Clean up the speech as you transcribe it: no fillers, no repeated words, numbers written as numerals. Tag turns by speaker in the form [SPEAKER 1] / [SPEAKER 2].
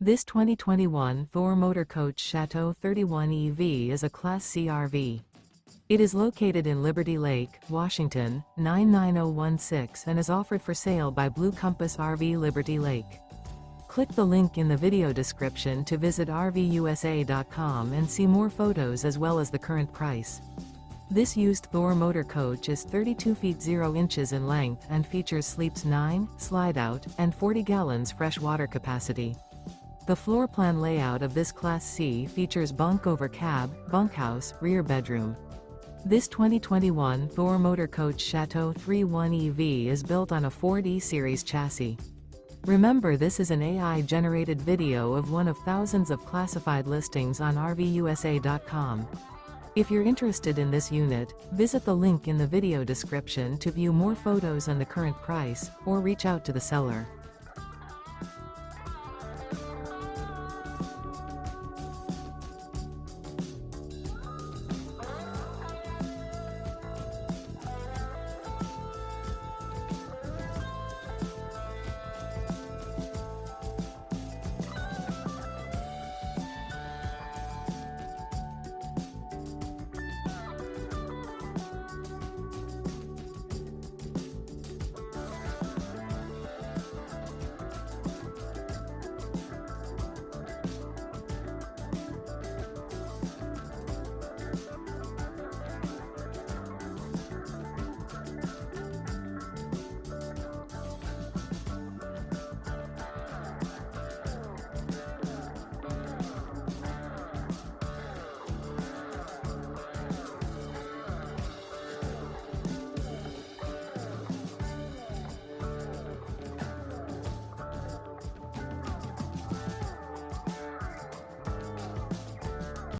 [SPEAKER 1] This 2021 Thor Motor Coach Chateau 31 EV is a Class C RV. It is located in Liberty Lake, Washington, 99016 and is offered for sale by Blue Compass RV Liberty Lake. Click the link in the video description to visit RVUSA.com and see more photos as well as the current price. This used Thor Motor Coach is 32 feet 0 inches in length and features sleeps 9, slide-out, and 40 gallons fresh water capacity. The floor plan layout of this Class C features bunk over cab, bunkhouse, rear bedroom. This 2021 Thor Motor Coach Chateau 31 EV is built on a Ford E-Series chassis. Remember, this is an AI-generated video of one of thousands of classified listings on RVUSA.com. If you're interested in this unit, visit the link in the video description to view more photos and the current price, or reach out to the seller.